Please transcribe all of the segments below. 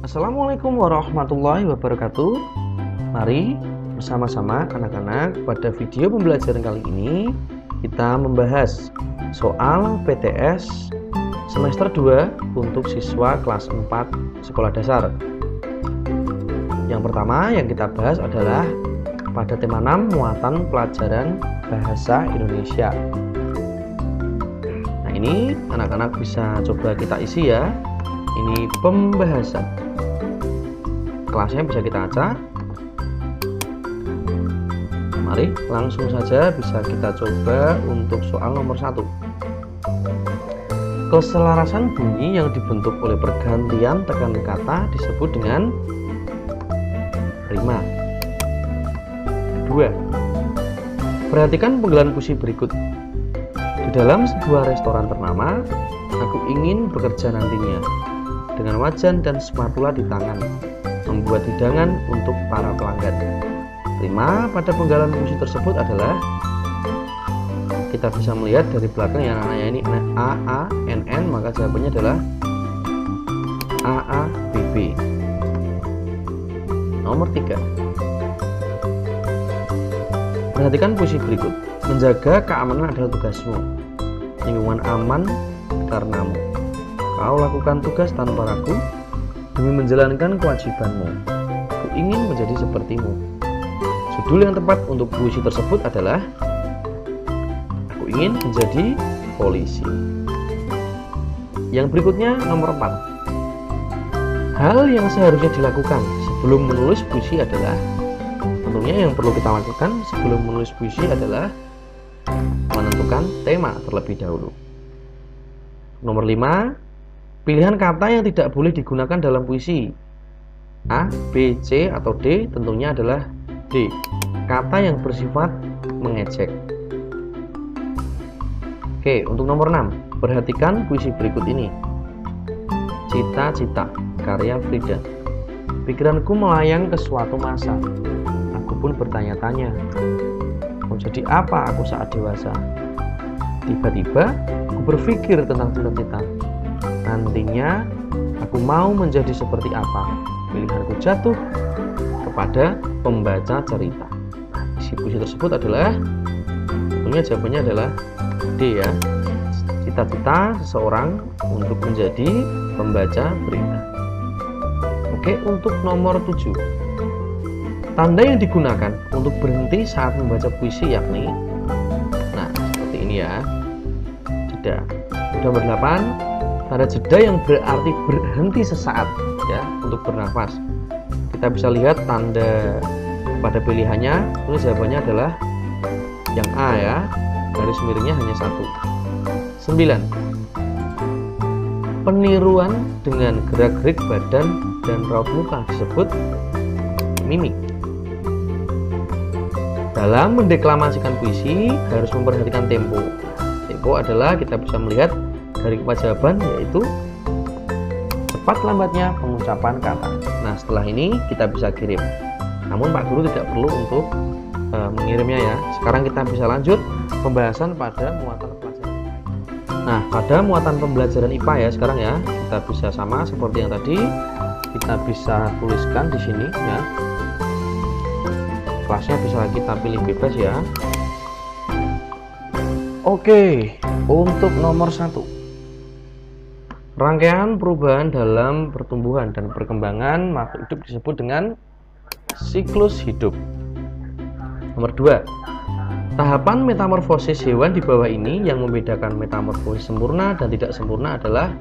Assalamualaikum warahmatullahi wabarakatuh. Mari bersama-sama anak-anak pada video pembelajaran kali ini kita membahas soal PTS semester 2 untuk siswa kelas 4 sekolah dasar. Yang pertama yang kita bahas adalah pada tema 6 muatan pelajaran bahasa Indonesia. Nah, ini anak-anak bisa coba kita isi ya. Ini pembahasan. Kelasnya bisa kita acak. Mari langsung saja bisa kita coba untuk soal nomor 1. Keselarasan bunyi yang dibentuk oleh pergantian tekan kata disebut dengan rima. 2. Perhatikan penggalan puisi berikut. Di dalam sebuah restoran ternama, aku ingin bekerja nantinya dengan wajan dan spatula di tangan, membuat hidangan untuk para pelanggan. Rima pada penggalan puisi tersebut adalah, kita bisa melihat dari belakang yang anak-anaknya ini A, A, N, N, maka jawabannya adalah A, A, B, B. Nomor 3. Perhatikan puisi berikut. Menjaga keamanan adalah tugasmu. Lingkungan aman karenamu. Kau lakukan tugas tanpa ragu demi menjalankan kewajibanmu. Ku ingin menjadi sepertimu. Judul yang tepat untuk puisi tersebut adalah Aku ingin menjadi polisi. Yang berikutnya nomor 4. Hal yang seharusnya dilakukan sebelum menulis puisi adalah, tentunya yang perlu kita lakukan sebelum menulis puisi adalah menentukan tema terlebih dahulu. Nomor 5. Pilihan kata yang tidak boleh digunakan dalam puisi. A, B, C, atau D, tentunya adalah D. Kata yang bersifat mengejek. Oke, untuk nomor 6. Perhatikan puisi berikut ini. Cita-cita, karya Frida. Pikiranku melayang ke suatu masa. Aku pun bertanya-tanya, mau jadi apa aku saat dewasa? Tiba-tiba, aku berpikir tentang cita-cita. Nantinya aku mau menjadi seperti apa? Pilihanku jatuh kepada pembaca cerita. Isi puisi tersebut adalah, tentunya jawabannya adalah D ya. Cita-cita seseorang untuk menjadi pembaca berita. Oke, untuk nomor 7. Tanda yang digunakan untuk berhenti saat membaca puisi yakni, nah seperti ini ya, jeda. Nomor 8. Tanda jeda yang berarti berhenti sesaat ya, untuk bernafas. Kita bisa lihat tanda pada pilihannya. Ini jawabannya adalah yang A ya. Garis miringnya hanya 1. 9. Peniruan dengan gerak-gerik badan dan raut muka disebut mimik. Dalam mendeklamasikan puisi harus memperhatikan tempo. Tempo adalah kita bisa melihat dari jawaban, yaitu cepat lambatnya pengucapan kata. Nah, setelah ini kita bisa kirim. Namun Pak Guru tidak perlu untuk mengirimnya ya. Sekarang kita bisa lanjut pembahasan pada muatan pelajaran IPA. Nah, pada muatan pembelajaran IPA ya sekarang ya, kita bisa sama seperti yang tadi. Kita bisa tuliskan di sini ya. Kelasnya bisa kita pilih bebas ya. Oke, untuk nomor 1. Rangkaian perubahan dalam pertumbuhan dan perkembangan makhluk hidup disebut dengan siklus hidup. Nomor 2. Tahapan metamorfosis hewan di bawah ini yang membedakan metamorfosis sempurna dan tidak sempurna adalah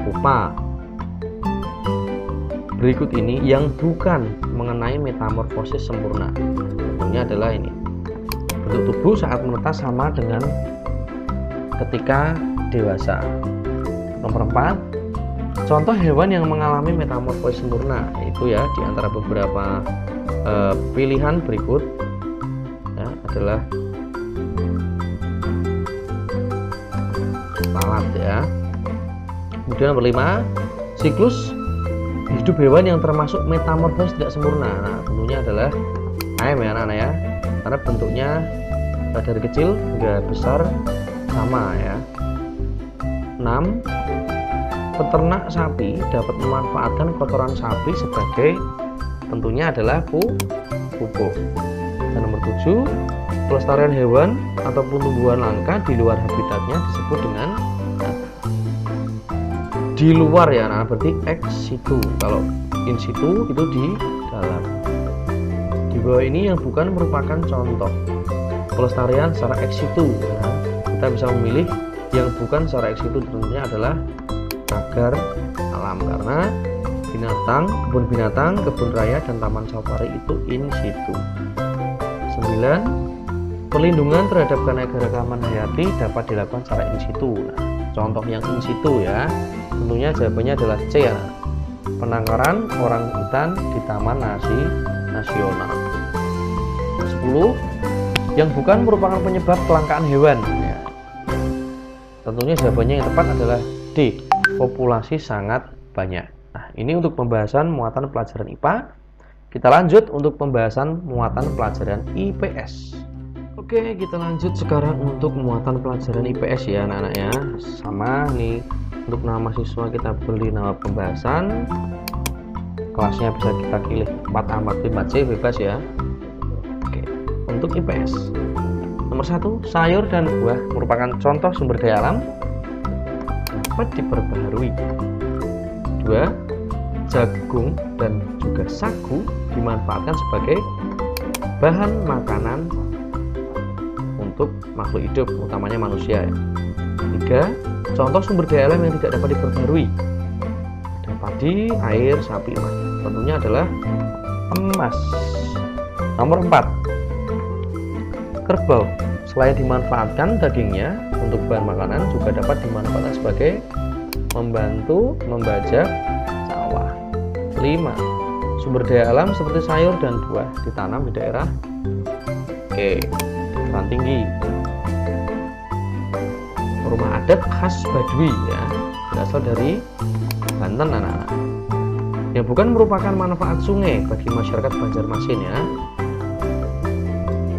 pupa. Berikut ini yang bukan mengenai metamorfosis sempurna. Contohnya adalah ini. Bentuk tubuh saat menetas sama dengan ketika dewasa. Nomor 4. Contoh hewan yang mengalami metamorfosis sempurna, yaitu ya di antara beberapa pilihan berikut ya, adalah lalat ya. Kemudian nomor 5. Siklus hidup hewan yang termasuk metamorfosis tidak sempurna. Nah, tentunya adalah ayam ya anak-anak ya. Karena bentuknya dari kecil hingga besar sama ya. 6. peternak sapi dapat memanfaatkan kotoran sapi sebagai tentunya adalah pupuk. Dan nomor 7, pelestarian hewan ataupun tumbuhan langka di luar habitatnya disebut dengan di luar ya, nah berarti ex situ. Kalau in situ itu di dalam. Di bawah ini yang bukan merupakan contoh pelestarian secara ex situ. Nah, kita bisa memilih yang bukan secara ex situ, tentunya adalah cagar alam, karena binatang, kebun binatang, kebun raya, dan taman safari itu in situ. 9, perlindungan terhadap keanekaragaman hayati dapat dilakukan secara in situ. Nah, contoh yang in situ ya, tentunya jawabannya adalah C ya, penangkaran orang utan di Taman Nasional. 10, yang bukan merupakan penyebab kelangkaan hewan ya. Tentunya jawabannya yang tepat adalah D, populasi sangat banyak. Nah, ini untuk pembahasan muatan pelajaran IPA. Kita lanjut untuk pembahasan muatan pelajaran IPS. Oke, kita lanjut sekarang untuk muatan pelajaran IPS ya anak-anak ya. Sama nih, untuk nama siswa kita beri nama pembahasan. Kelasnya bisa kita pilih 4A, 4B, 4C, bebas ya. Oke, untuk IPS. Nomor 1, sayur dan buah merupakan contoh sumber daya alam dapat diperbaharui. 2, jagung dan juga sagu dimanfaatkan sebagai bahan makanan untuk makhluk hidup, utamanya manusia. 3, contoh sumber daya alam yang tidak dapat diperbarui. Ada padi, air, sapi, emas. Tentunya adalah emas. Nomor 4, kerbau selain dimanfaatkan dagingnya untuk bahan makanan, juga dapat dimanfaatkan sebagai membantu membajak sawah. 5, sumber daya alam seperti sayur dan buah ditanam di daerah dataran tinggi. Rumah adat khas Baduy ya, berasal dari Banten anak-anak. Yang bukan merupakan manfaat sungai bagi masyarakat Banjarmasin ya.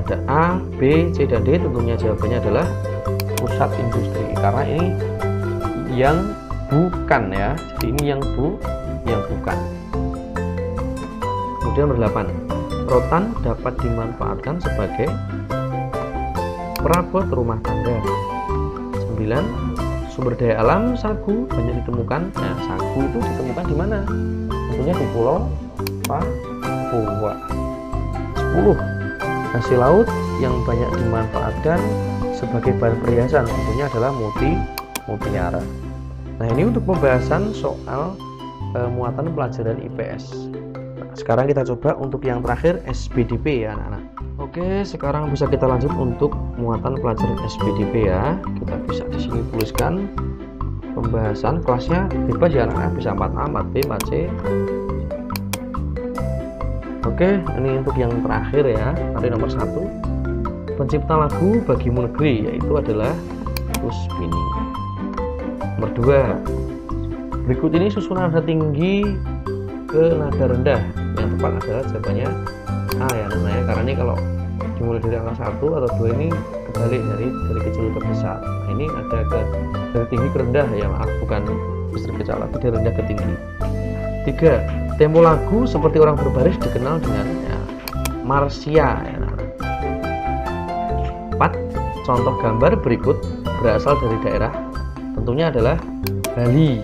Ada A, B, C, dan D. Tentunya jawabannya adalah pusat industri, karena ini yang bukan ya. Jadi ini yang bukan. Kemudian nomor 8, rotan dapat dimanfaatkan sebagai perabot rumah tangga. 9, sumber daya alam sagu banyak ditemukan. Nah, sagu itu ditemukan di mana? Tentunya di Pulau Papua. 10, hasil laut yang banyak dimanfaatkan sebagai bahan perhiasan tentunya adalah mutiara. Nah, ini untuk pembahasan soal muatan pelajaran IPS. Nah, sekarang kita coba untuk yang terakhir SBDP ya anak-anak. Oke, sekarang bisa kita lanjut untuk muatan pelajaran SBDP ya. Kita bisa di sini tuliskan pembahasan, kelasnya bebas ya anak-anak, bisa 4A, 4B, 4C. Oke, ini untuk yang terakhir ya. Tadi nomor 1, pencipta lagu Bagimu Negeri, yaitu adalah Kusbini. Nomor 2, berikut ini susunan nada tinggi ke nada rendah. Yang tepat adalah jawabannya A ya namanya, karena ini kalau dimulai dari angka 1 atau 2 ini kebalik, dari kecil ke besar. Nah, ini ada dari tinggi ke rendah ya, maaf, bukan besar ke kecil, tapi dari rendah ke tinggi. 3, tempo lagu seperti orang berbaris dikenal dengan ya, marsia ya. 4, contoh gambar berikut berasal dari daerah, tentunya adalah Bali.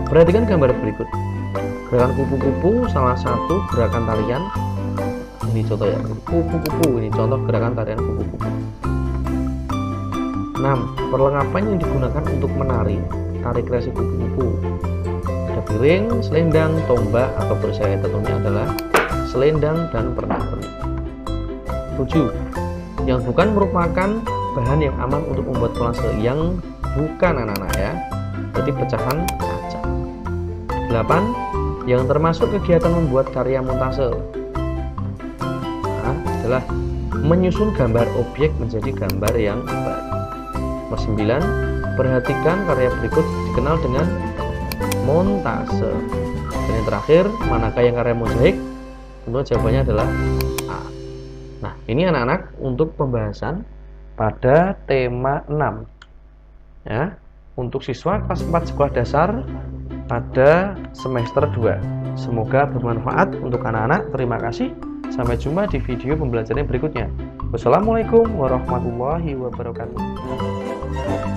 Perhatikan gambar berikut. Gerakan kupu-kupu salah satu gerakan tarian. Ini contoh ya, kupu-kupu, ini contoh gerakan tarian kupu-kupu. 6, perlengkapan yang digunakan untuk menari tari kreasi kupu-kupu. Ada piring, selendang, tombak, atau perisai. Tentunya adalah selendang dan pernak-pernik. 7, yang bukan merupakan bahan yang aman untuk membuat kolase. Yang bukan anak-anak ya, berarti pecahan kaca. 8, yang termasuk kegiatan membuat karya montase adalah menyusun gambar objek menjadi gambar yang baru. Nomor 9, perhatikan karya berikut dikenal dengan montase. Dan yang terakhir, manakah yang karya mozaik? Tentu jawabannya adalah A. Nah, ini anak-anak untuk pembahasan pada tema 6 ya. untuk siswa kelas 4 sekolah dasar pada semester 2. Semoga bermanfaat untuk anak-anak. Terima kasih. Sampai jumpa di video pembelajaran berikutnya. Wassalamualaikum warahmatullahi wabarakatuh.